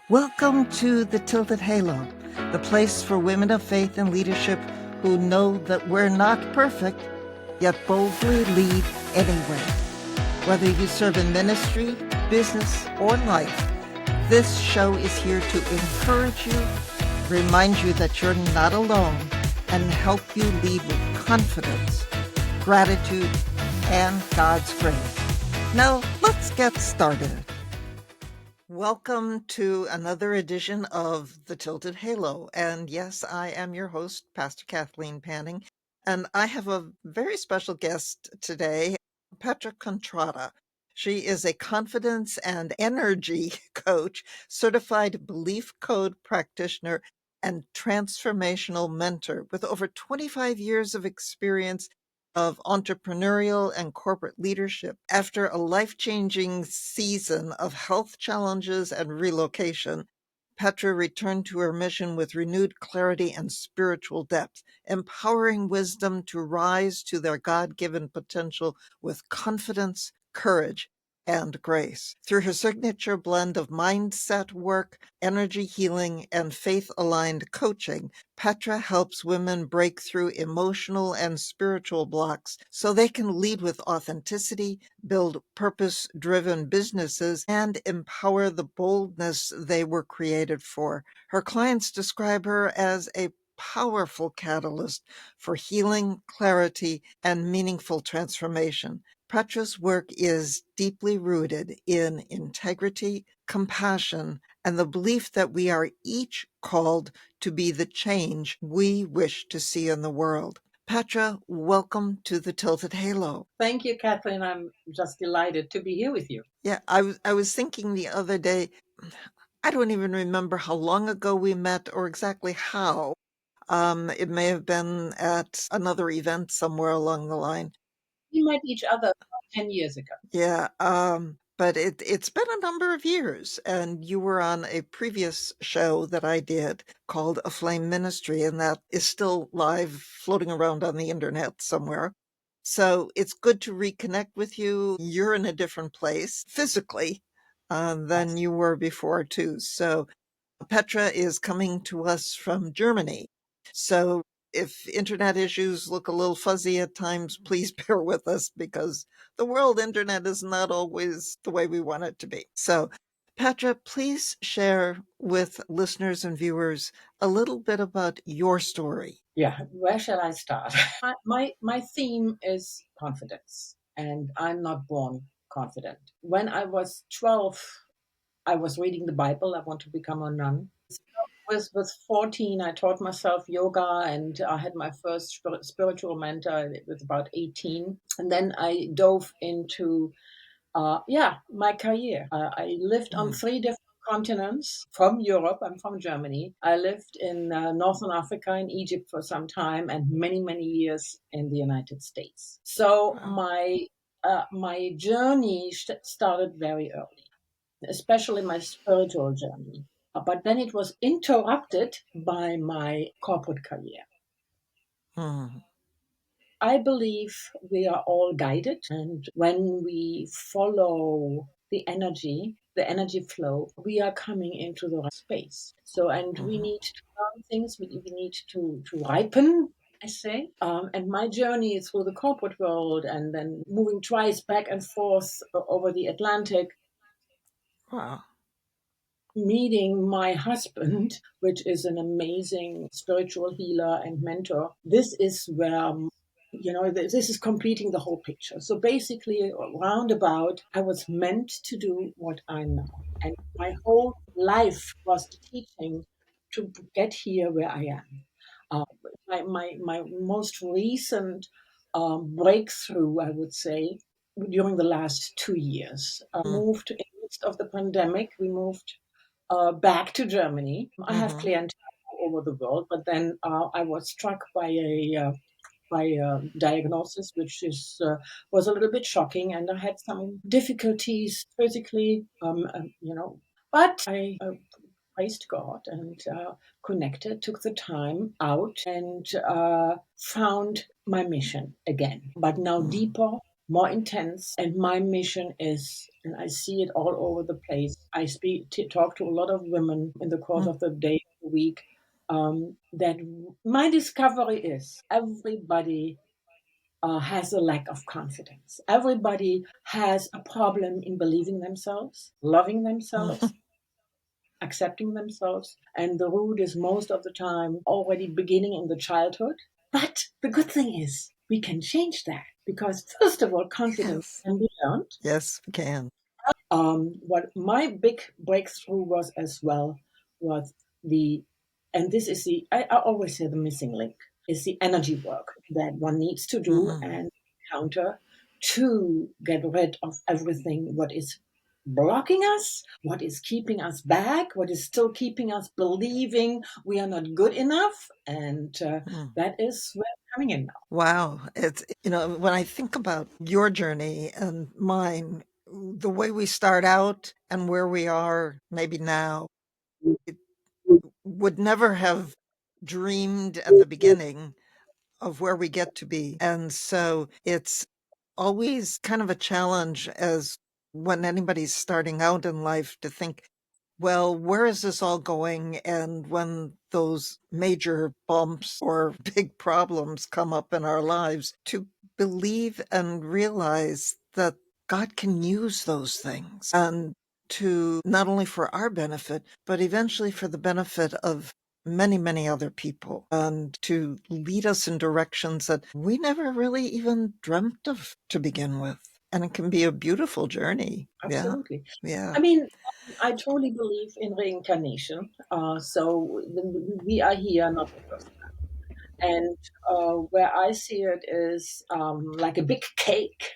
Welcome to the Tilted Halo, the place for women of faith and leadership who know that we're not perfect, yet boldly lead anyway. Whether you serve in ministry, business, or life, this show is here to encourage you, remind you that you're not alone, and help you lead with confidence, gratitude, and God's grace. Now, let's get started. Welcome to another edition of the Tilted Halo. And yes, I am your host, Pastor Kathleen Panning. And I have a very special guest today, Petra Contrada. She is a confidence and energy coach, certified belief code practitioner, and transformational mentor with over 25 years of experience of entrepreneurial and corporate leadership. After a life-changing season of health challenges and relocation, Petra returned to her mission with renewed clarity and spiritual depth, empowering wisdom to rise to their God-given potential with confidence, courage, and grace. Through her signature blend of mindset work, energy healing, and faith-aligned coaching, Petra helps women break through emotional and spiritual blocks so they can lead with authenticity, build purpose-driven businesses, and empower the boldness they were created for. Her clients describe her as a powerful catalyst for healing, clarity, and meaningful transformation. Petra's work is deeply rooted in integrity, compassion, and the belief that we are each called to be the change we wish to see in the world. Petra, welcome to the Tilted Halo. Thank you, Kathleen. I'm just delighted to be here with you. Yeah, I was thinking the other day, I don't even remember how long ago we met or exactly how. It may have been at another event somewhere along the line. We met each other 10 years ago. Yeah, but it's been a number of years, and you were on a previous show that I did called A Flame Ministry, and that is still live, floating around on the internet somewhere. So it's good to reconnect with you. You're in a different place physically than Yes. you were before, too. So Petra is coming to us from Germany. So if internet issues look a little fuzzy at times, please bear with us because the world internet is not always the way we want it to be. So, Petra, please share with listeners and viewers a little bit about your story. Yeah, where shall I start? My theme is confidence, and I'm not born confident. When I was 12, I was reading the Bible. I want to become a nun. With 14, I taught myself yoga, and I had my first spiritual mentor. It was about 18. And then I dove into my career. I lived on Mm. 3 different continents from Europe. I'm from Germany. I lived in Northern Africa, in Egypt for some time, and many, many years in the United States. So Wow. my journey started very early, especially my spiritual journey. But then it was interrupted by my corporate career. Mm. I believe we are all guided, and when we follow the energy flow, we are coming into the right space. So, and we Mhm. need to learn things, we need to ripen, I say. And my journey through the corporate world and then moving twice back and forth over the Atlantic, Wow. meeting my husband, which is an amazing spiritual healer and mentor. This is where, this is completing the whole picture. So basically, roundabout, I was meant to do what I know. And my whole life was the teaching to get here where I am. My most recent breakthrough, I would say, during the last 2 years. Mm. Moved in the midst of the pandemic. We moved back to Germany. I have Mhm. clientele all over the world, but then I was struck by a diagnosis, which was a little bit shocking, and I had some difficulties physically, But I praised God and connected, took the time out, and found my mission again, but now Mm. deeper. more intense. And my mission is, and I see it all over the place. I talk to a lot of women in the course Mm. of the day, the week. That my discovery is everybody has a lack of confidence. Everybody has a problem in believing themselves, loving themselves, accepting themselves. And the root is most of the time already beginning in the childhood. But the good thing is we can change that because, first of all, confidence Yes. can be learned. Yes, we can. What my big breakthrough was as well was the, and this is I always say the missing link, is the energy work that one needs to do Mm-hmm. and encounter to get rid of everything what is blocking us, what is keeping us back, what is still keeping us believing we are not good enough. And that is where I'm coming in now. Wow. It's, when I think about your journey and mine, the way we start out and where we are maybe now, it would never have dreamed at the beginning of where we get to be. And so it's always kind of a challenge as when anybody's starting out in life to think, well, where is this all going? And when those major bumps or big problems come up in our lives, to believe and realize that God can use those things and to not only for our benefit, but eventually for the benefit of many, many other people and to lead us in directions that we never really even dreamt of to begin with. And it can be a beautiful journey. Yeah. Absolutely. Yeah. I mean, I truly believe in reincarnation. So we are here not the first time. And where I see it is like a big cake.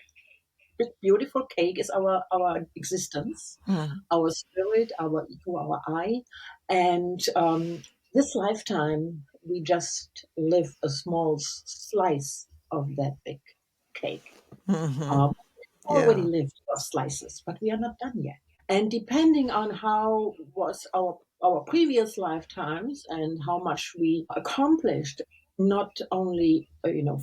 Big, beautiful cake is our existence, Mm, our spirit, our ego, our I. And this lifetime, we just live a small slice of that big cake. mhm. Um, already Yeah. lived our slices, but we are not done yet. And depending on how was our previous lifetimes and how much we accomplished, not only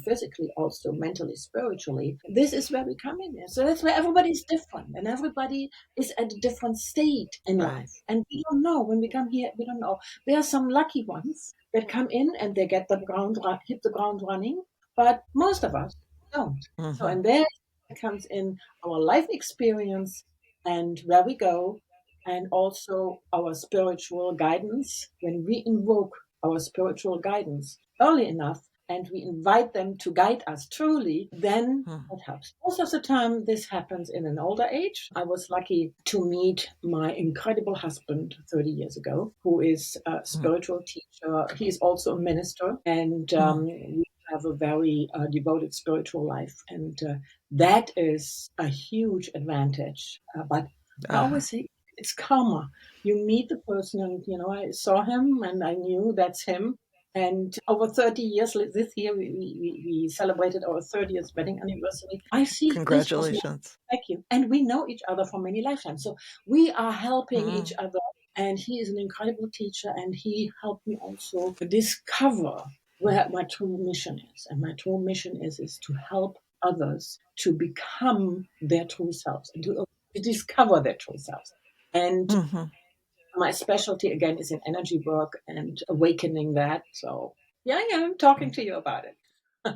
physically, also mentally, spiritually, this is where we come in. So that's where everybody's different, and everybody is at a different state in Right. life. And we don't know when we come here. We don't know. There are some lucky ones that come in and they get hit the ground running, but most of us don't. So, Mhm. and there comes in our life experience and where we go, and also our spiritual guidance. When we invoke our spiritual guidance early enough and we invite them to guide us truly, then Mm, it helps. Most of the time, this happens in an older age. I was lucky to meet my incredible husband 30 years ago, who is a mm, spiritual teacher. He is also a minister, and mm. we have a very devoted spiritual life. And that is a huge advantage. But I Ah, always say it's karma. You meet the person, and I saw him, and I knew that's him. And over 30 years, this year we celebrated our 30th wedding anniversary. I see this was one. congratulations. Thank you. And we know each other for many lifetimes. So we are helping each Mm, other. And he is an incredible teacher, and he helped me also discover where my true mission is. And my true mission is to help others to become their true selves and to discover their true selves. And mhm. my specialty again is in energy work and awakening that. So yeah, yeah, I'm talking to you about it.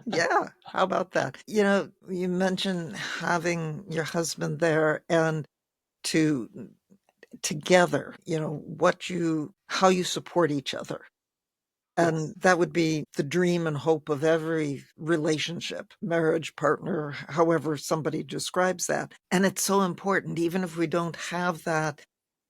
Yeah, how about that? You mentioned having your husband there and to together, how you support each other. Yes. And that would be the dream and hope of every relationship, marriage, partner, however somebody describes that. And it's so important, even if we don't have that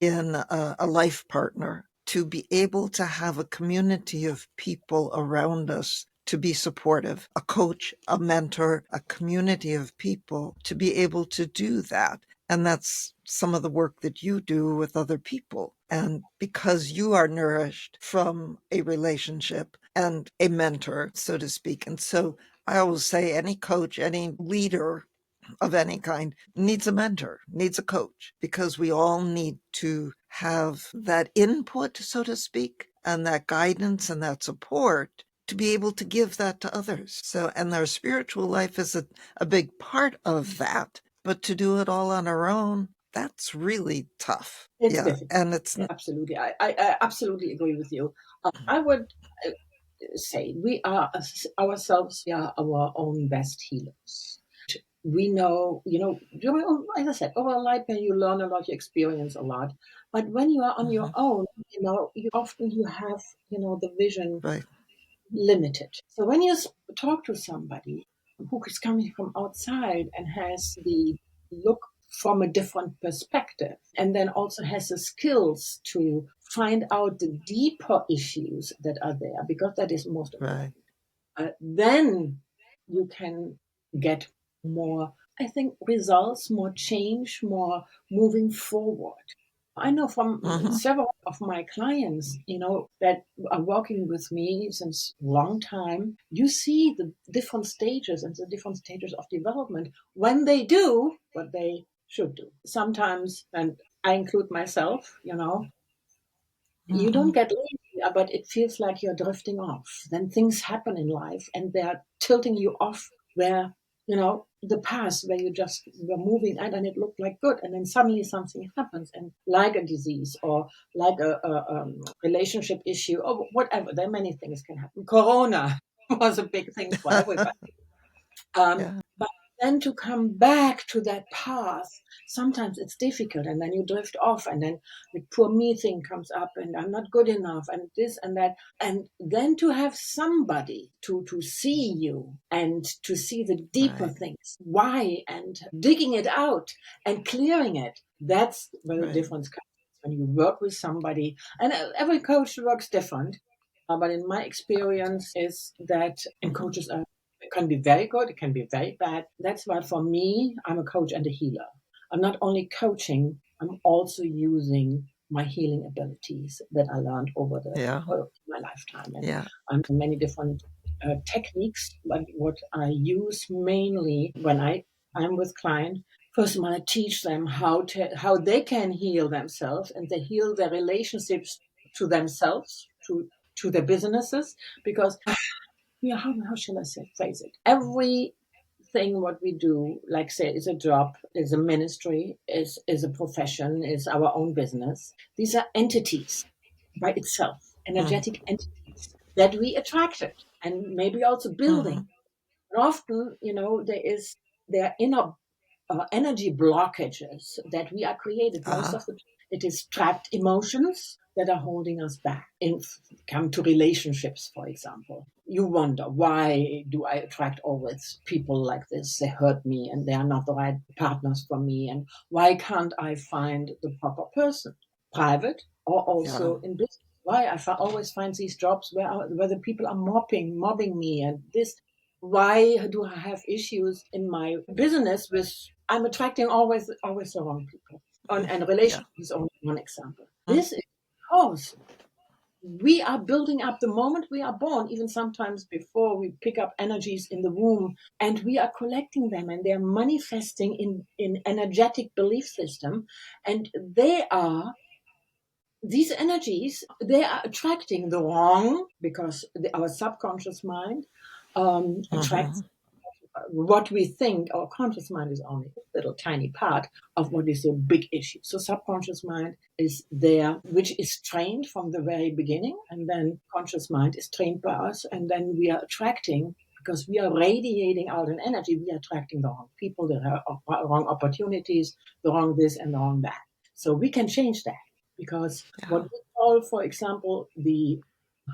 in a life partner, to be able to have a community of people around us to be supportive, a coach, a mentor, a community of people to be able to do that. And that's some of the work that you do with other people. And because you are nourished from a relationship and a mentor, so to speak. And so I always say any coach, any leader of any kind needs a mentor, needs a coach, because we all need to have that input, so to speak, and that guidance and that support to be able to give that to others. So, and our spiritual life is a big part of that, but to do it all on our own, that's really tough. It's Yeah. difficult. And it's Absolutely. I absolutely agree with you. I would say we are ourselves, we are our own best healers. We know, as I said, over a lifetime you learn a lot, you experience a lot. But when you are on your own, you often you have, the vision right. limited. So when you talk to somebody who is coming from outside and has the look from a different perspective, and then also has the skills to find out the deeper issues that are there, because that is most important, Right. then you can get more, I think, results, more change, more moving forward. I know from several of my clients, that are working with me since a long time, you see the different stages and the different stages of development when they do what they should do. Sometimes, and I include myself, you don't get lazy, but it feels like you're drifting off. Then things happen in life and they're tilting you off where, the past where you just were moving at and it looked like good. And then suddenly something happens, and like a disease or like a relationship issue or whatever. There are many things can happen. Corona was a big thing for everybody. Yeah. But then to come back to that path, sometimes it's difficult, and then you drift off, and then the poor me thing comes up, and I'm not good enough, and this and that. And then to have somebody to see you and to see the deeper Right. things, why, and digging it out and clearing it, that's where the Right. difference comes. When you work with somebody, and every coach works different, but in my experience is that, and coaches are, it can be very good, it can be very bad. That's why for me, I'm a coach and a healer. I'm not only coaching, I'm also using my healing abilities that I learned over Yeah. my lifetime, Yeah. and many different techniques. But what I use mainly when I'm with client, first of all, I teach them how they can heal themselves, and they heal their relationships to themselves, to their businesses, because how shall I say phrase it? Everything what we do, like say, is a job, is a ministry, is a profession, is our own business. These are entities by itself, energetic entities that we attracted, and maybe also building. And often, there are inner energy blockages that we are created. Most of the time, it is trapped emotions that are holding us back. Come to relationships, for example. You wonder, why do I attract always people like this? They hurt me and they are not the right partners for me. And why can't I find the proper person? Private or Yeah. also in business. Why I always find these jobs where the people are mobbing me, and this. Why do I have issues in my business with, I'm attracting always the wrong people? And Yeah. relationship is only one example. This is because we are building up the moment we are born, even sometimes before we pick up energies in the womb, and we are collecting them, and they're manifesting in energetic belief system, and these energies, they are attracting the wrong, because our subconscious mind attracts what we think. Our conscious mind is only a little tiny part of what is a big issue. So subconscious mind is there, which is trained from the very beginning, and then conscious mind is trained by us, and then we are attracting, because we are radiating out an energy, we are attracting the wrong people, the wrong opportunities, the wrong this and the wrong that. So we can change that, because what we call, for example, the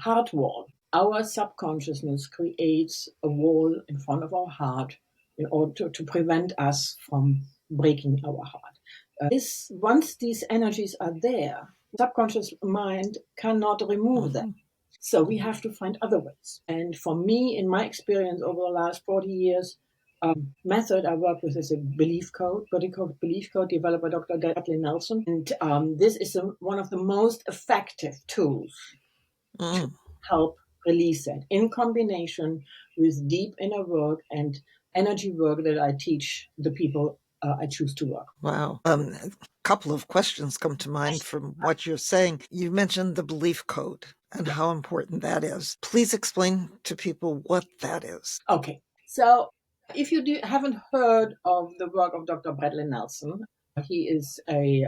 heart wall, our subconsciousness creates a wall in front of our heart in order to prevent us from breaking our heart. Once these energies are there, subconscious mind cannot remove them. So we have to find other ways. And for me, in my experience over the last 40 years, method I work with is a belief code, body code belief code, developed by Dr. Kathleen Nelson. And this is one of the most effective tools to help release it, in combination with deep inner work and energy work that I teach the people I choose to work. Wow. A couple of questions come to mind from what you're saying. You mentioned the belief code. and how important that is. Please explain to people what that is. Okay. So if you haven't heard of the work of Dr. Bradley Nelson, he is a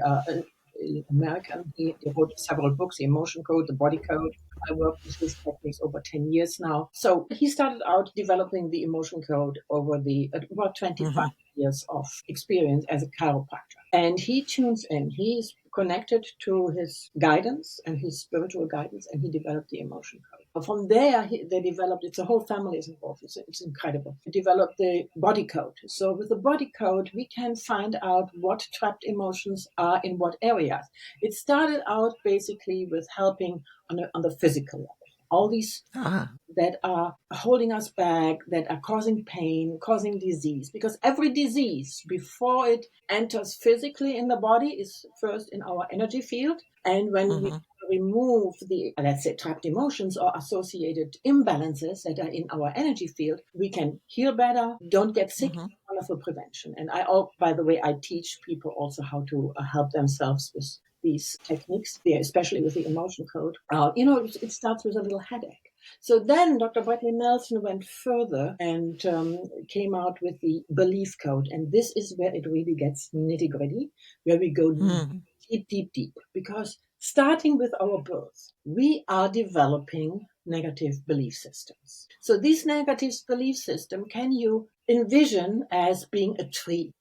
American. He wrote several books, The Emotion Code, The Body Code. I worked with his techniques over 10 years now. So he started out developing the emotion code over the about 25 years of experience as a chiropractor. And he tunes in. He's connected to his guidance and his spiritual guidance, and he developed the emotion code. From there, they developed, it's a whole family is involved. It's incredible. They developed the body code. So with the body code, we can find out what trapped emotions are in what areas. It started out basically with helping on the physical level. All these that are holding us back, that are causing pain, causing disease. Because every disease, before it enters physically in the body, is first in our energy field. And when we remove the, let's say, trapped emotions or associated imbalances that are in our energy field, we can heal better, don't get sick. Wonderful prevention. And by the way, I teach people also how to help themselves with these techniques, especially with the emotion code. It starts with a little headache. So then Dr. Bradley Nelson went further and came out with the belief code. And this is where it really gets nitty gritty, where we go deep. Because starting with our birth, we are developing negative belief systems. So these negative belief system can you envision as being a tree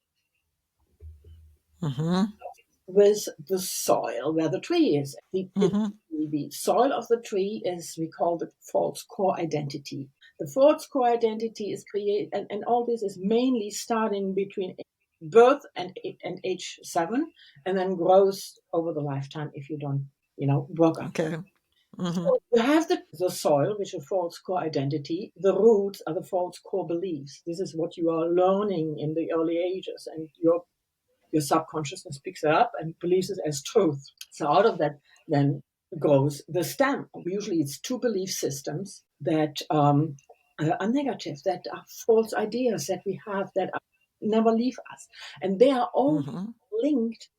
with the soil where the tree is. The soil of the tree is, we call the false core identity. The false core identity is created, and all this is mainly starting between birth and age 7, and then grows over the lifetime if you don't, work on it. So you have the soil, which is false core identity. The roots are the false core beliefs. This is what you are learning in the early ages, and your subconsciousness picks it up and believes it as truth. So out of that then grows the stem. Usually it's 2 belief systems that are negative, that are false ideas that we have that never leave us. And they are all linked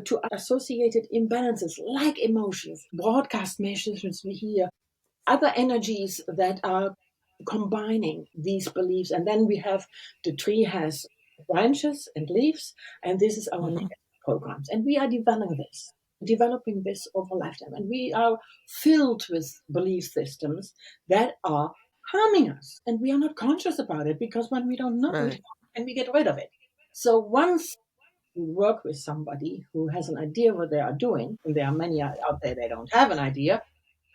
to associated imbalances like emotions, broadcast messages we hear, other energies that are combining these beliefs. And then we have, the tree has branches and leaves, and this is our negative programs. And we are developing this over a lifetime. And we are filled with belief systems that are harming us. And we are not conscious about it, because when we don't know it, and we get rid of it. So once you work with somebody who has an idea what they are doing, and there are many out there that don't have an idea,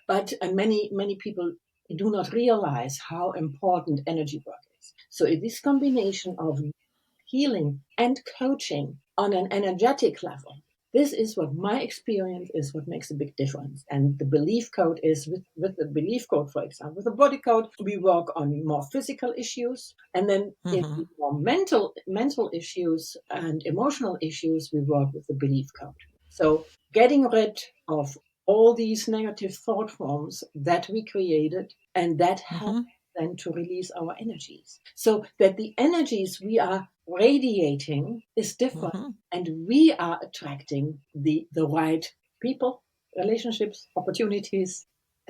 but many people do not realize how important energy work is. So this combination of healing and coaching on an energetic level, this is what my experience is, what makes a big difference. And the belief code is, with the belief code, for example, with the body code, we work on more physical issues. And then in more mental issues and emotional issues, we work with the belief code. So getting rid of all these negative thought forms that we created, and that help then to release our energies. So that the energies we are radiating is different, and we are attracting the right people, relationships, opportunities,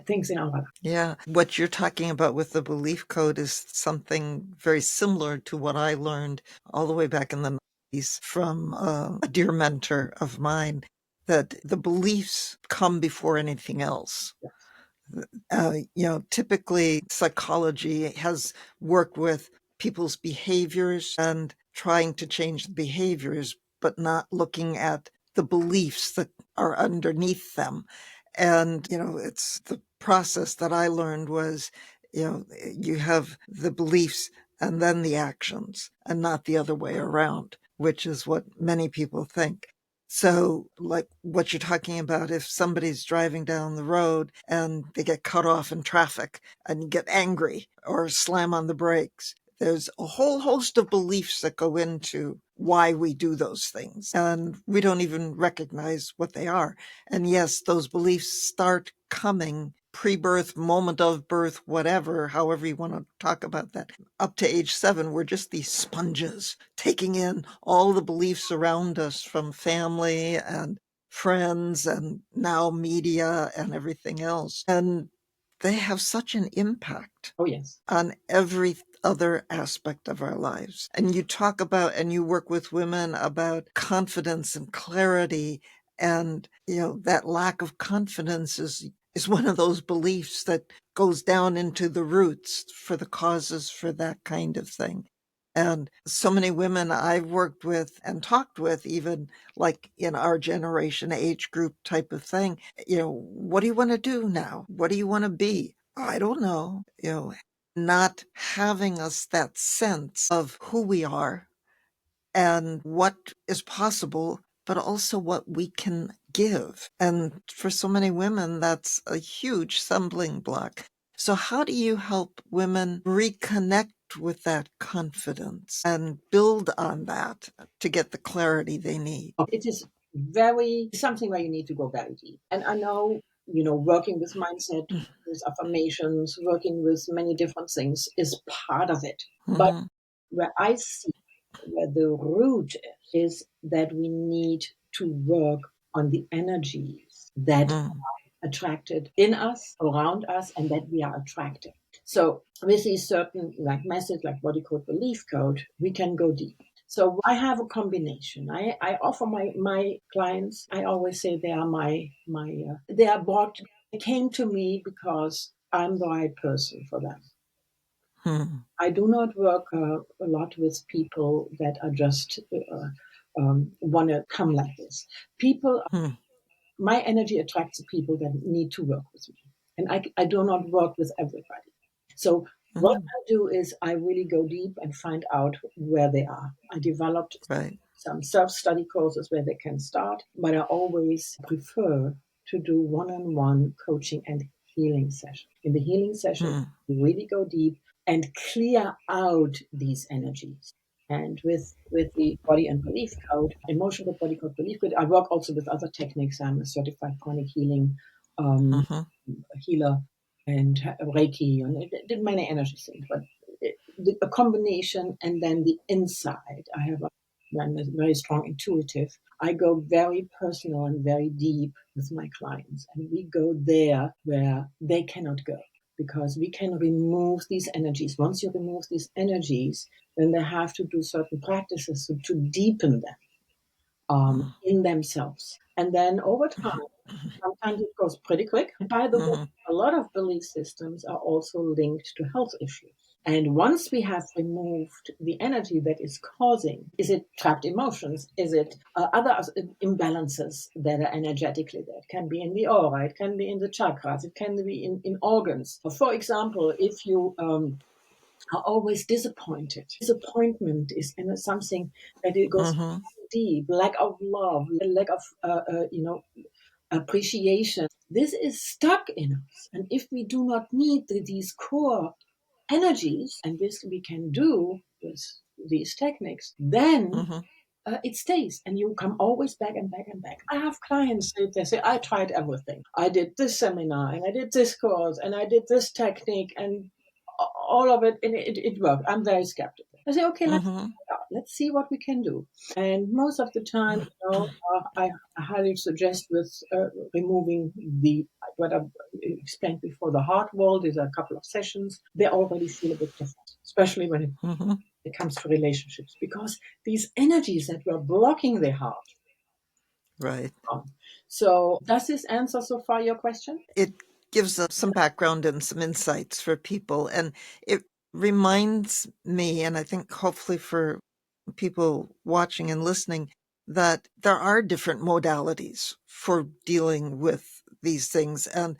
things in our life. Yeah. What you're talking about with the belief code is something very similar to what I learned all the way back in the 90s from a dear mentor of mine, that the beliefs come before anything else. Typically psychology has worked with people's behaviors and trying to change the behaviors, but not looking at the beliefs that are underneath them. And, it's the process that I learned was, you have the beliefs and then the actions, and not the other way around, which is what many people think. So, like what you're talking about, if somebody's driving down the road and they get cut off in traffic and get angry or slam on the brakes, there's a whole host of beliefs that go into why we do those things. And we don't even recognize what they are. And yes, those beliefs start coming pre-birth, moment of birth, whatever, however you want to talk about that. Up to age 7, we're just these sponges taking in all the beliefs around us from family and friends and now media and everything else. And they have such an impact Oh, yes. on every other aspect of our lives. And you talk about, and you work with women about confidence and clarity. And, that lack of confidence is one of those beliefs that goes down into the roots for the causes for that kind of thing. And so many women I've worked with and talked with, even like in our generation age group type of thing, what do you want to do now? What do you want to be? I don't know. Not having us that sense of who we are and what is possible, but also what we can give. And for so many women, that's a huge stumbling block. So how do you help women reconnect with that confidence and build on that to get the clarity they need? It is something where you need to go very deep. And I know, working with mindset, with affirmations, working with many different things is part of it. But Mhm. where I see where the root is that we need to work on the energies that Mm. attracted in us, around us, and that we are attracting. So with these certain methods like body code, belief code, we can go deep. So I have a combination. I offer my clients, I always say they are they came to me because I'm the right person for them. Hmm. I do not work a lot with people that are just want to come like this. People Hmm. My energy attracts the people that need to work with me. And I do not work with everybody. So what Hmm. I do is I really go deep and find out where they are. I developed Right. some self-study courses where they can start, but I always prefer to do one-on-one coaching and healing session. In the healing session, Hmm. we really go deep and clear out these energies. And with the body and belief code, emotional body code, belief code, I work also with other techniques. I'm a certified chronic healing Hmm. healer and Reiki and did many energy things. But a combination, and then the inside. I'm a very strong intuitive. I go very personal and very deep with my clients, and we go there where they cannot go because we can remove these energies. Once you remove these energies, then they have to do certain practices to deepen them in themselves. And then over time, sometimes it goes pretty quick. And by the way, Hmm. a lot of belief systems are also linked to health issues. And once we have removed the energy that is causing, is it trapped emotions? Is it other imbalances that are energetically there? It can be in the aura, it can be in the chakras, it can be in organs. For example, if you are always disappointed. Disappointment is something that it goes Hmm. deep. Lack of love, lack of appreciation. This is stuck in us, and if we do not meet these core energies, and this we can do with these techniques, then Hmm. it stays, and you come always back and back and back. I have clients that they say, I tried everything. I did this seminar, and I did this course, and I did this technique, and all of it, and it worked. I'm very skeptical. I say, okay, Hmm. let's see what we can do. And most of the time, I highly suggest with removing what I explained before, the heart wall. There's a couple of sessions. They already feel a bit different, especially when Hmm. it comes to relationships, because these energies that were blocking the heart. Right. So does this answer so far your question? It gives us some background and some insights for people. And it reminds me, and I think hopefully for people watching and listening, that there are different modalities for dealing with these things. And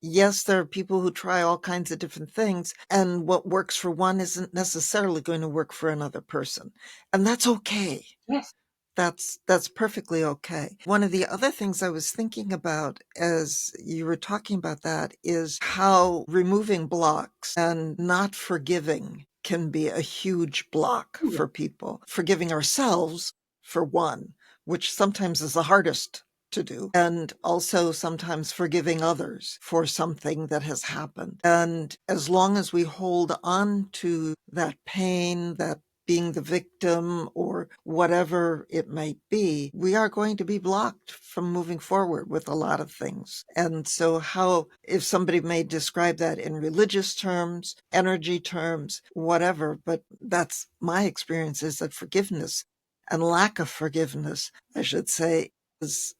yes, there are people who try all kinds of different things, and what works for one isn't necessarily going to work for another person. And that's okay. Yes. That's perfectly okay. One of the other things I was thinking about as you were talking about that is how removing blocks and not forgiving can be a huge block Oh, yeah. for people. Forgiving ourselves, for one, which sometimes is the hardest to do, and also sometimes forgiving others for something that has happened. And as long as we hold on to that pain, that being the victim or whatever it might be, we are going to be blocked from moving forward with a lot of things. And so how, if somebody may describe that in religious terms, energy terms, whatever, but that's my experience, is that forgiveness and lack of forgiveness, I should say, is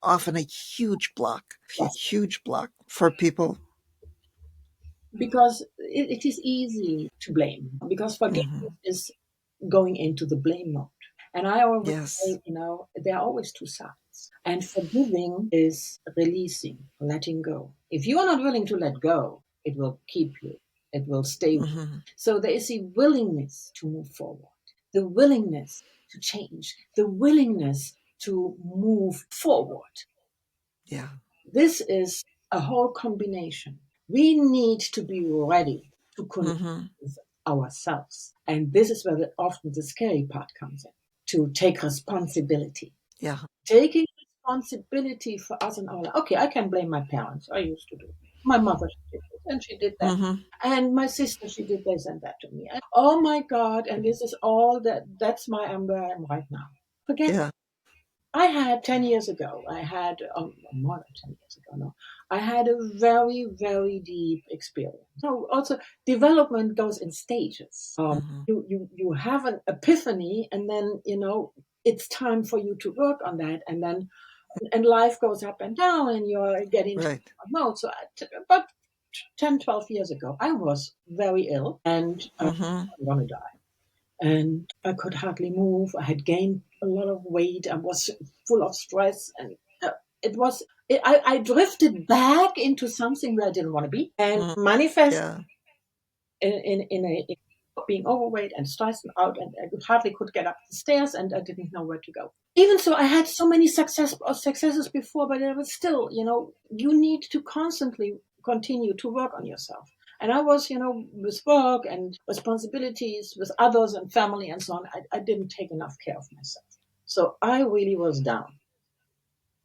often a huge block for people. Because it is easy to blame, because forgiveness is going into the blame mode. And I always Yes. say, there are always two sides. And forgiving is releasing, letting go. If you are not willing to let go, it will keep you, it will stay with you. So there is a willingness to move forward, the willingness to change, the willingness to move forward. Yeah. This is a whole combination. We need to be ready to connect with ourselves. And this is where often the scary part comes in, to take responsibility. Yeah. Taking responsibility for us and our life. Okay, I can blame my parents. I used to do it. My mother, she did this, and she did that. And my sister, she did this and that to me. And, oh my God, and this is all that's where I am right now. Forget Yeah. I had 10 years ago, more than 10 years ago, no, I had a very, very deep experience. So also development goes in stages. You have an epiphany and then, it's time for you to work on that. And life goes up and down and you're getting to Right. a mode. So about 10, 12 years ago, I was very ill and I'm going to die. And I could hardly move. I had gained a lot of weight. I was full of stress, and I drifted back into something where I didn't want to be, and manifest Yeah. in being overweight and stressed and out, and I hardly could get up the stairs, and I didn't know where to go. Even so, I had so many successes before, but it was still, you need to constantly continue to work on yourself. And I was, with work and responsibilities with others and family and so on, I didn't take enough care of myself. So I really was down.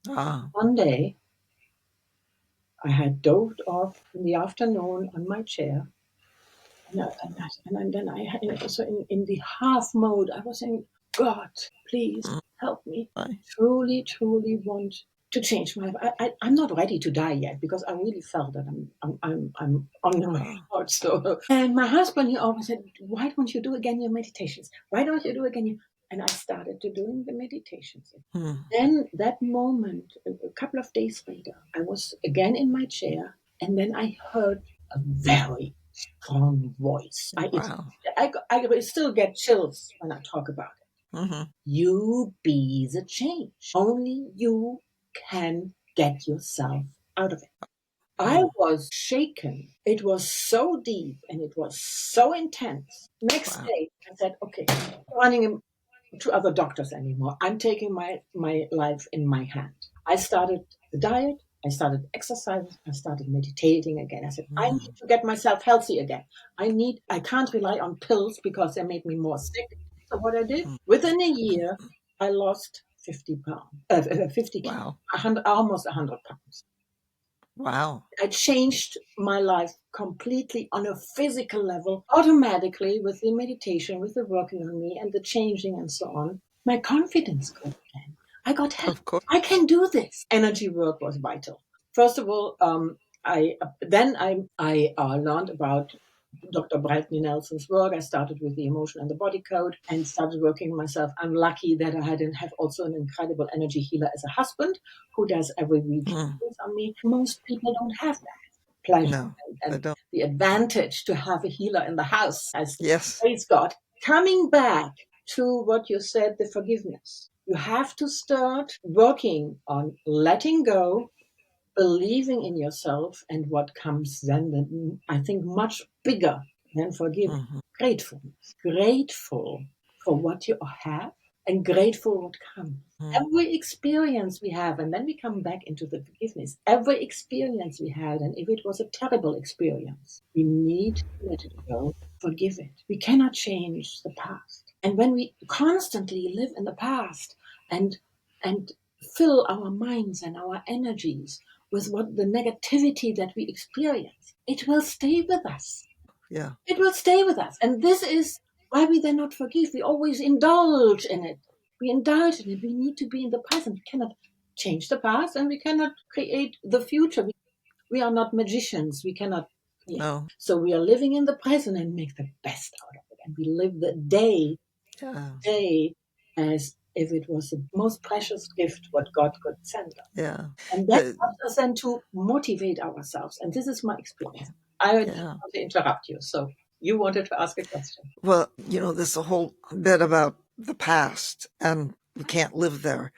One day, I had dozed off in the afternoon on my chair. And then so in the half mode, I was saying, God, please help me. I truly, truly want to change my life. I'm not ready to die yet because I really felt that I'm on my way out. So, and my husband, he always said, why don't you do again your meditations? Why don't you do again? And I started to doing the meditations. Then that moment, a couple of days later, I was again in my chair, and then I heard a very strong voice. I still get chills when I talk about it. You be the change. Only you can get yourself out of it. I was shaken. It was so deep and it was so intense. Next day, I said, okay, I'm running to other doctors anymore. I'm taking my life in my hand. I started the diet. I started exercising. I started meditating again. I said, I need to get myself healthy again. I can't rely on pills because they made me more sick. So what I did, within a year, I lost 50 pounds, 50 kilos, almost 100 pounds. Wow. I changed my life completely on a physical level, automatically with the meditation, with the working on me and the changing and so on. My confidence grew again. I got help. Of course. I can do this. Energy work was vital. First of all, I learned about Dr. Brittany Nelson's work. I started with the emotion and the body code and started working myself. I'm lucky that I didn't have also an incredible energy healer as a husband who does every week things on me. Most people don't have that pleasure and the advantage to have a healer in the house. Praise God. Coming back to what you said, the forgiveness. You have to start working on letting go, believing in yourself, and what comes then, I think much bigger than forgiving. Gratefulness. Grateful for what you have and grateful what comes. Every experience we have, and then we come back into the forgiveness. Every experience we had, and if it was a terrible experience, we need to let it go, forgive it. We cannot change the past. And when we constantly live in the past and fill our minds and our energies with what the negativity that we experience, it will stay with us. Yeah. It will stay with us. And this is Why we then not forgive? We always indulge in it. We indulge in it. We need to be in the present. We cannot change the past, and we cannot create the future. We are not magicians. We cannot create. No. So we are living in the present and make the best out of it. And we live the day as if it was the most precious gift what God could send us. Yeah. And that helps us then to motivate ourselves. And this is my experience. I want to interrupt you. So you wanted to ask a question. Well, there's a whole bit about the past, and we can't live there.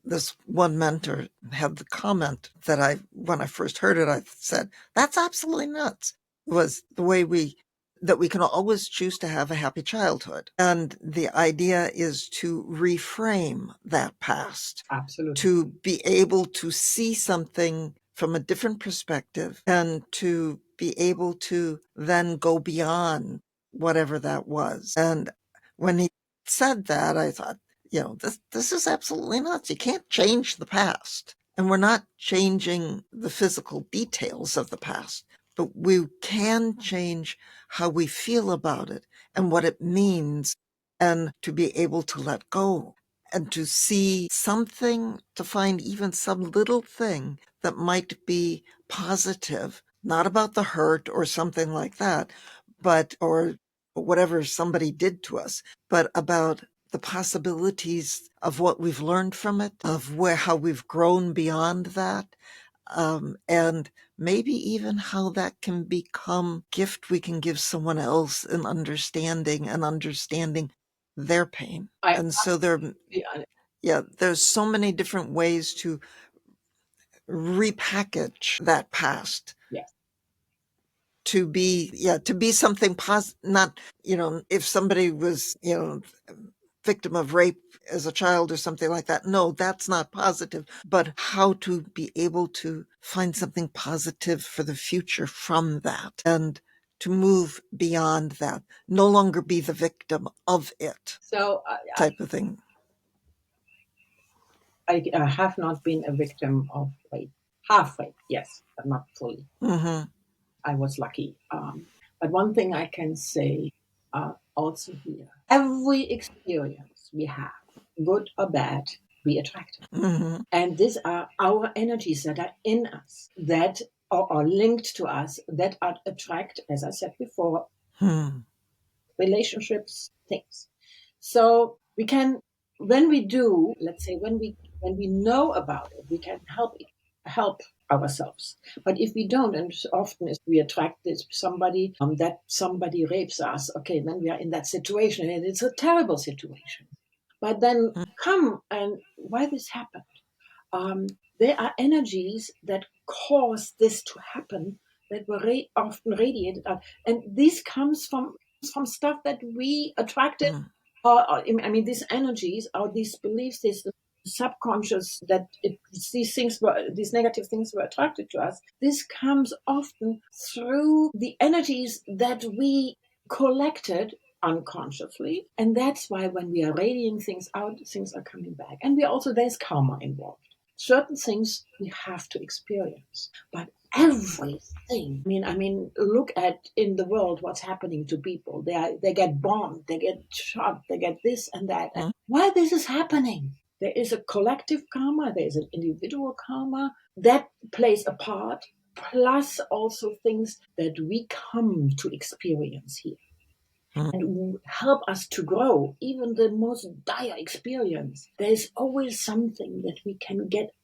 This one mentor had the comment that when I first heard it, I said, that's absolutely nuts. It was the way that we can always choose to have a happy childhood. And the idea is to reframe that past. Absolutely. To be able to see something from a different perspective and to be able to then go beyond whatever that was. And when he said that, I thought, this is absolutely nuts. You can't change the past. And we're not changing the physical details of the past, but we can change how we feel about it and what it means, and to be able to let go and to see something, to find even some little thing that might be positive, not about the hurt or something like that, or whatever somebody did to us, but about the possibilities of what we've learned from it, of how we've grown beyond that, and maybe even how that can become a gift we can give someone else in understanding their pain. So there's so many different ways to repackage that past. Yes. To be something positive, not, if somebody was, victim of rape as a child or something like that. No, that's not positive. But how to be able to find something positive for the future from that, and to move beyond that, no longer be the victim of it. So type of thing. I have not been a victim of rape. Half rape, yes, but not fully. Mm-hmm. I was lucky. But one thing I can say also here, every experience we have, good or bad, we attract it. Mm-hmm. And these are our energies that are in us, that are linked to us, that are attract, as I said before, relationships, things. So we can, when we do, let's say, when we know about it, we can help ourselves. But if we don't, and often if we attract somebody that somebody rapes us, okay, then we are in that situation, and it's a terrible situation. But then come, and why this happened? There are energies that cause this to happen that were often radiated out, and this comes from stuff that we attracted. These energies or these beliefs, this subconscious that these negative things were attracted to us. This comes often through the energies that we collected unconsciously, and that's why when we are radiating things out, things are coming back. And there's karma involved. Certain things we have to experience, but everything. Look at in the world what's happening to people. They get bombed, they get shot, they get this and that. And why this is happening? There is a collective karma, there is an individual karma that plays a part, plus also things that we come to experience here and help us to grow. Even the most dire experience, there's always something that we can get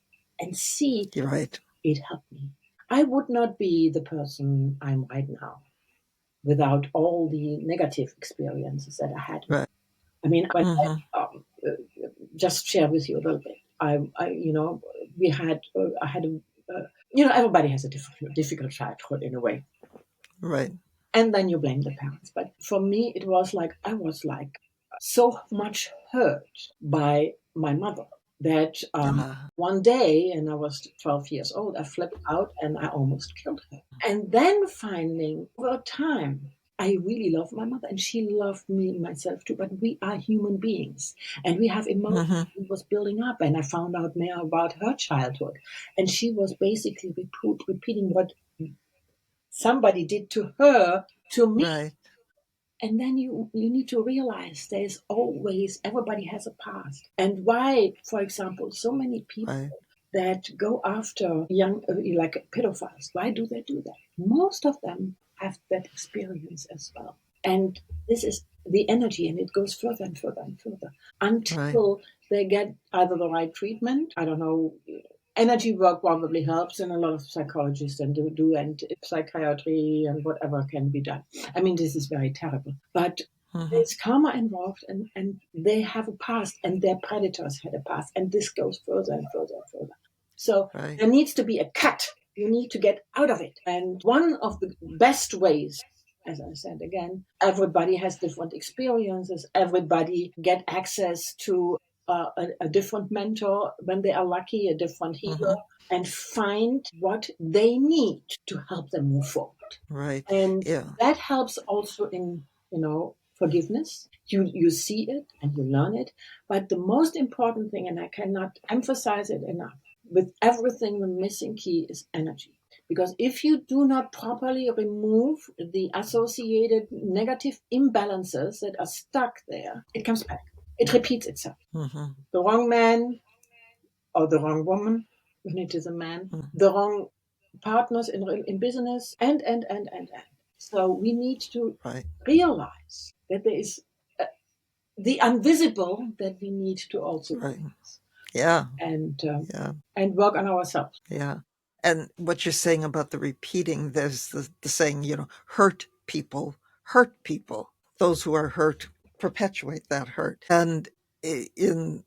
and see. You're right. It helped me. I would not be the person I'm right now without all the negative experiences that I had. Right. Just share with you a little bit. Everybody has a difficult childhood in a way. Right. And then you blame the parents. But for me, it was like, I was like so much hurt by my mother that one day, and I was 12 years old, I flipped out and I almost killed her. And then finding over time, I really love my mother and she loved me, myself too, but we are human beings and we have emotions. It was building up, and I found out more about her childhood. And she was basically repeating what somebody did to her, to me. Right. And then you need to realize there's always, everybody has a past. And why, for example, so many people Right. that go after young, like pedophiles, why do they do that? Most of them have that experience as well. And this is the energy, and it goes further and further and further Right. until they get either the right treatment. I don't know. Energy work probably helps, and a lot of psychologists and do and psychiatry and whatever can be done. I mean, this is very terrible, but Mm-hmm. there's karma involved, and they have a past, and their predators had a past, and this goes further and further and further. So Right. there needs to be a cut. You need to get out of it. And one of the best ways, as I said again, everybody has different experiences. Everybody get access to a different mentor when they are lucky, a different healer, Mm-hmm. and find what they need to help them move forward. Right. And Yeah. that helps also in, forgiveness. You see it and you learn it. But the most important thing, and I cannot emphasize it enough, with everything, the missing key is energy. Because if you do not properly remove the associated negative imbalances that are stuck there, it comes back. It repeats itself. Mm-hmm. The wrong man or the wrong woman, when it is a man, Mm-hmm. the wrong partners in business, and. So we need to Right. realize that there is the invisible that we need to also Right. realize Yeah. and Yeah. and work on ourselves. Yeah. And what you're saying about the repeating, there's the saying, hurt people. Those who are hurt perpetuate that hurt. And in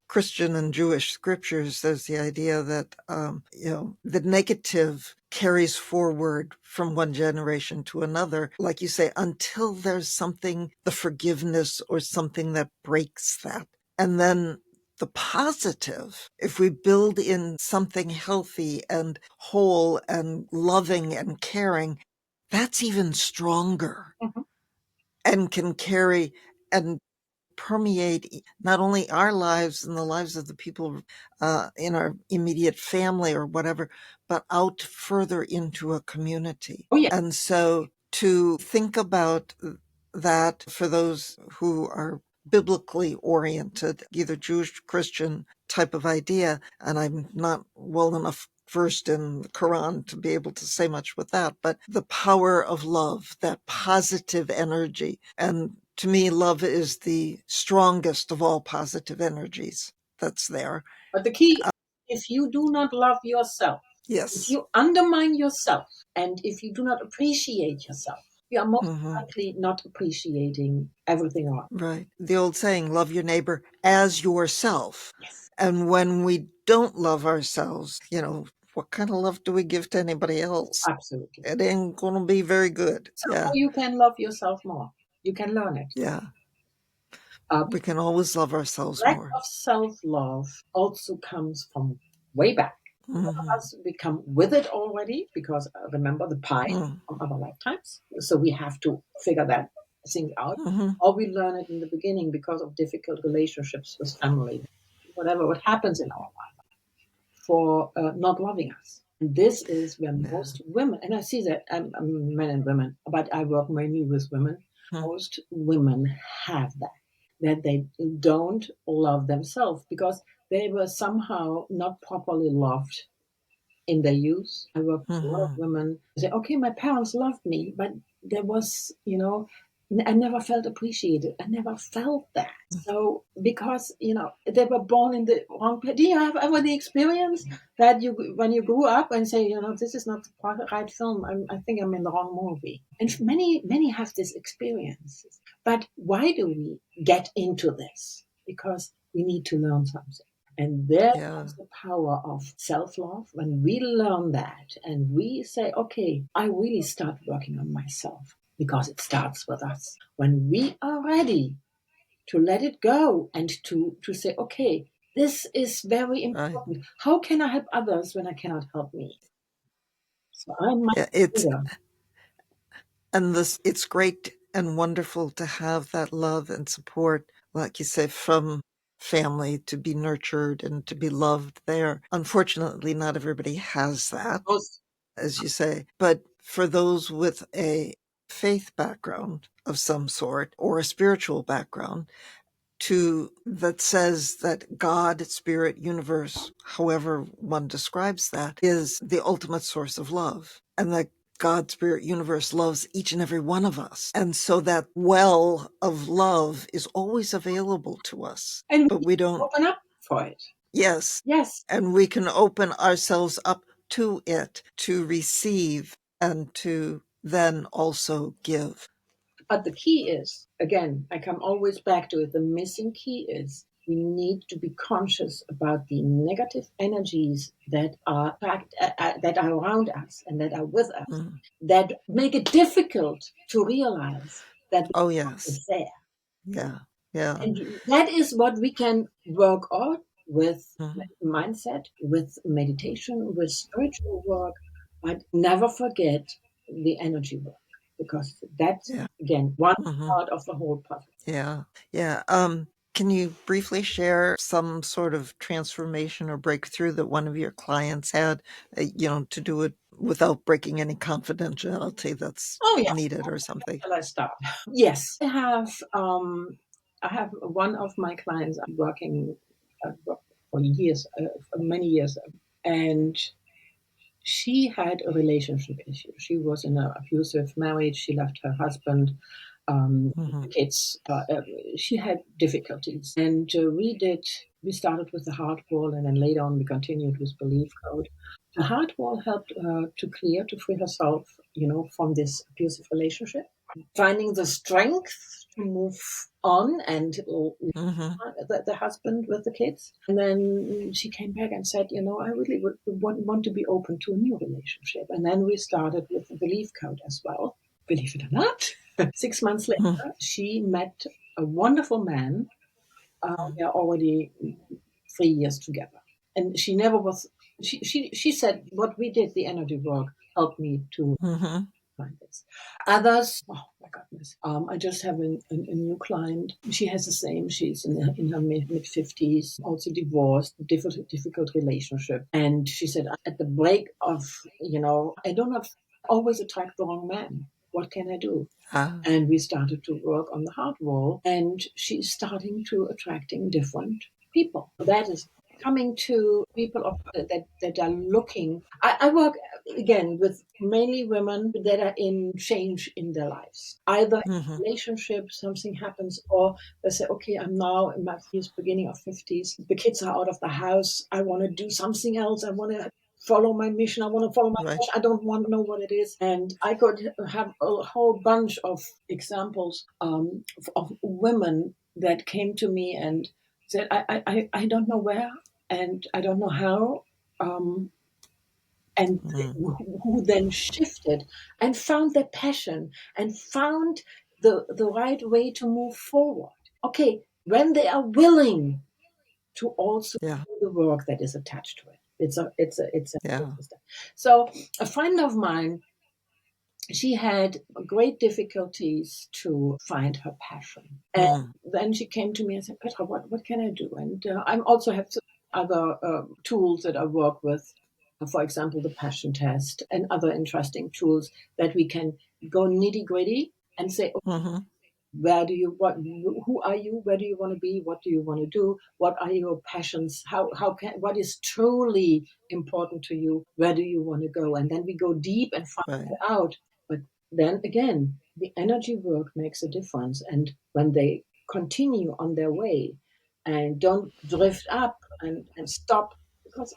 Christian and Jewish scriptures, there's the idea that, the negative carries forward from one generation to another, like you say, until there's something, the forgiveness or something that breaks that. And then the positive, if we build in something healthy and whole and loving and caring, that's even stronger Mm-hmm. and can carry and permeate not only our lives and the lives of the people in our immediate family or whatever, but out further into a community. Oh yeah. And so to think about that for those who are biblically oriented, either Jewish, Christian type of idea, and I'm not well enough versed in the Quran to be able to say much with that, but the power of love, that positive energy. And to me, love is the strongest of all positive energies that's there. But the key is, if you do not love yourself, if Yes. you undermine yourself, and if you do not appreciate yourself, you are most Hmm. likely not appreciating everything around. Right. The old saying, love your neighbor as yourself. Yes, And when we don't love ourselves, what kind of love do we give to anybody else? absolutely. It ain't going to be very good. So how Yeah. you can love yourself more? You can learn it. Yeah. Uh, We can always love ourselves Lack more. of self-love also comes from way back. Some of Hmm. us become with it already because remember the pie from other lifetimes. So we have to figure that thing out. Mm-hmm. Or we learn it in the beginning because of difficult relationships with family, whatever what happens in our life for not loving us. And this is where Yeah. most women, and I see that I'm men and women, but I work mainly with women. Most women have that they don't love themselves because they were somehow not properly loved in their youth. I work with a lot of Mm-hmm. women who say, okay, my parents loved me, but there was, I never felt appreciated. I never felt that. So because, they were born in the wrong place. Do you have ever the experience that when you grew up and say, this is not the right film, I think I'm in the wrong movie. And many, many have this experience. But why do we get into this? Because we need to learn something. And there Yeah. comes the power of self love. When we learn that and we say, okay, I really start working on myself because it starts with us. When we are ready to let it go and to say, okay, this is very Right. important. How can I help others when I cannot help me? So I might Yeah. It's consider. and this it's great and wonderful to have that love and support, like you say, from family, to be nurtured and to be loved there. Unfortunately, not everybody has that, Most, as you say, but for those with a faith background of some sort or a spiritual background that says that God, spirit, universe, however one describes that, is the ultimate source of love, and that God, spirit, universe loves each and every one of us. And so that well of love is always available to us, And but we we don't. open up for it. Yes. Yes. And we can open ourselves up to it, to receive, and to then also give. But the key is, again, I come always back to it. The missing key is we need to be conscious about the negative energies that are around us and that are with us, that make it difficult to realize that Oh, yes. it's there. Yeah. Yeah. And that is what we can work on with Mhm. mindset, with meditation, with spiritual work, but never forget the energy work, because that's, Yeah. again, one Mhm. part of the whole puzzle. Yeah. Yeah. Can you briefly share some sort of transformation or breakthrough that one of your clients had, to do it without breaking any confidentiality that's Oh, yes. needed or something? Shall I start? Yes. I have one of my clients I'm working for years, for many years, and she had a relationship issue. She was in an abusive marriage. She left her husband. The Mhm. kids. She had difficulties, and we started with the heart wall, and then later on we continued with belief code. The heart wall helped her to free herself, from this abusive relationship, finding the strength to move on and Mhm. the husband with the kids. And then she came back and said, I really would want to be open to a new relationship. And then we started with the belief code as well. Believe it or not, 6 months Mhm. later, she met a wonderful man. Mhm. We are already 3 years together. And she never was, she said, what we did, the energy work, helped me to Mhm. find this. Others, oh my goodness. I just have a new client. She has the same. She's in her mid 50s, also divorced, difficult relationship. And she said, at the break of, I do not always attract the wrong man. What can I do? Ah. And we started to work on the heart wall, and she's starting to attracting different people. That is coming to people that are looking. I work again with mainly women that are in change in their lives, either Mhm. relationship, something happens, or they say, okay, I'm now in my 50s, beginning of 50s, the kids are out of the house, I want to do something else, I want to follow my mission, I want to follow my Right. passion, I don't want to know what it is. And I could have a whole bunch of examples of women that came to me and said, I don't know where and I don't know how. Um, and Mm. who then shifted and found their passion and found the right way to move forward. Okay, when they are willing to also Yeah. do the work that is attached to it. It's a Yeah. so a friend of mine, she had great difficulties to find her passion. And Mm. then she came to me and said, Petra, what can I do? And I also have other tools that I work with, for example, the passion test and other interesting tools that we can go nitty gritty and say, Mhm. where do you what who are you, where do you want to be, what do you want to do, what are your passions, how can what is truly important to you, where do you want to go, and then we go deep and find Right. it out. But then again, the energy work makes a difference, and when they continue on their way and don't drift up and stop, because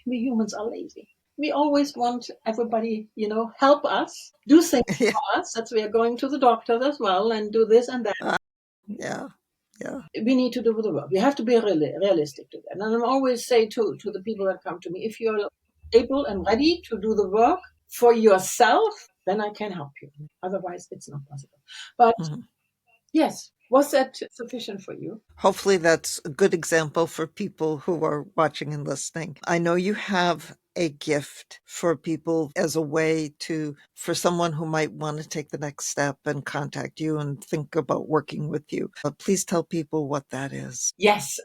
we humans are lazy. We always want everybody, help us do things Yeah. us, that we are going to the doctors as well and do this and that. Yeah. Yeah. We need to do the work. We have to be realistic to that. And I always say to the people that come to me, if you're able and ready to do the work for yourself, then I can help you. Otherwise, it's not possible. But Mhm. yes, was that sufficient for you? Hopefully that's a good example for people who are watching and listening. I know you have a gift for people as a way for someone who might want to take the next step and contact you and think about working with you. Please tell people what that is. Yes.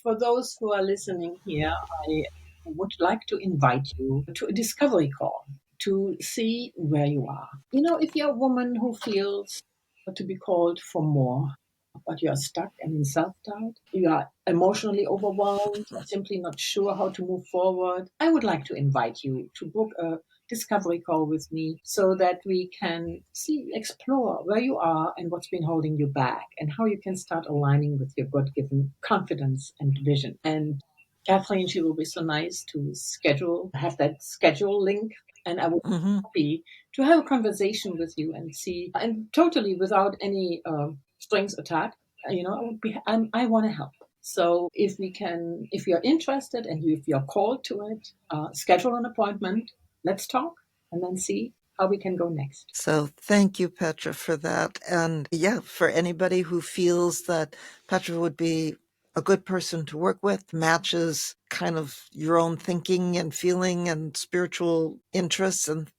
For those who are listening here, I would like to invite you to a discovery call. to see where you are. If you're a woman who feels to be called for more, but you are stuck and in self-doubt, you are emotionally overwhelmed or simply not sure how to move forward, I would like to invite you to book a discovery call with me so that we can explore where you are and what's been holding you back and how you can start aligning with your God-given confidence and vision. And Kathleen, she will be so nice to have that schedule link. And I would be Hmm. happy to have a conversation with you and totally without any strings attached. I want to help. So if you're interested and if you're called to it, schedule an appointment. Let's talk and then see how we can go next. So thank you, Petra, for that. And yeah, for anybody who feels that Petra would be a good person to work with, matches kind of your own thinking and feeling and spiritual interests, and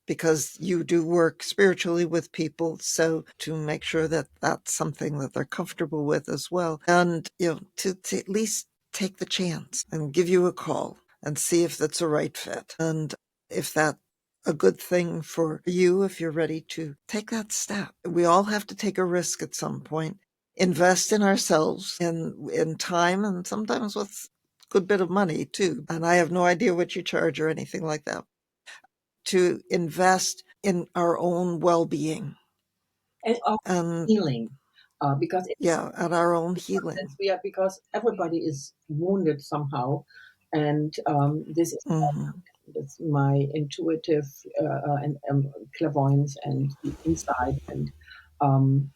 because you do work spiritually with people, so to make sure that that's something that they're comfortable with as well, and to at least take the chance and give you a call and see if that's a right fit, and if that a good thing for you, if you're ready to take that step. We all have to take a risk at some point, invest in ourselves in time, and sometimes with a good bit of money too. And I have no idea what you charge or anything like that, to invest in our own well-being And and healing, because and our own healing. because everybody is wounded somehow, and this is Hmm. with my intuitive and clairvoyance and the inside, and um,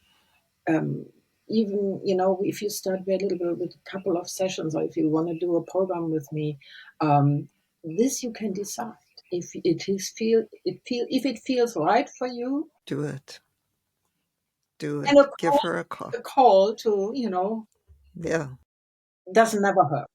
um, even if you start with a little bit with a couple of sessions, or if you want to do a program with me, this you can decide if it feels right for you. Do it. Do And it. Give her a call. a call to Yeah. doesn't never hurt.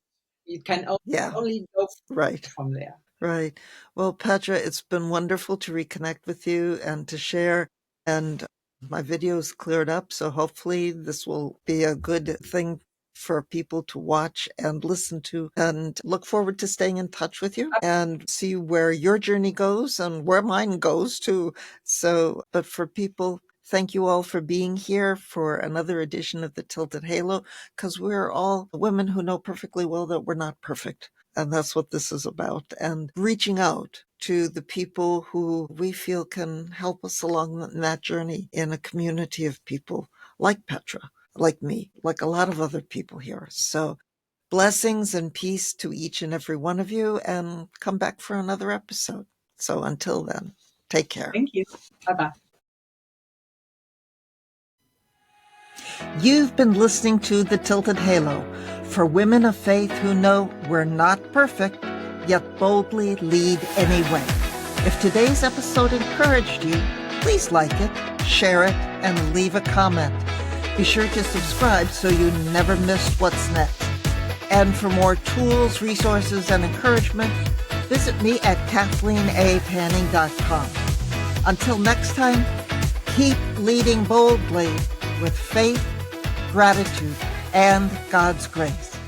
You can Yeah. only go Right. from there. Right. Well, Petra, it's been wonderful to reconnect with you and to share. And my video's cleared up, so hopefully this will be a good thing for people to watch and listen to, and look forward to staying in touch with you and see where your journey goes and where mine goes too. So, but for people, thank you all for being here for another edition of the Tilted Halo, because we're all women who know perfectly well that we're not perfect. And that's what this is about. And reaching out to the people who we feel can help us along that journey in a community of people like Petra, like me, like a lot of other people here. So blessings and peace to each and every one of you, and come back for another episode. So until then, take care. Thank you. Bye-bye. You've been listening to The Tilted Halo, for women of faith who know we're not perfect, yet boldly lead anyway. If today's episode encouraged you, please like it, share it, and leave a comment. Be sure to subscribe so you never miss what's next. And for more tools, resources, and encouragement, visit me at KathleenAPanning.com. Until next time, keep leading boldly with faith, gratitude, and God's grace.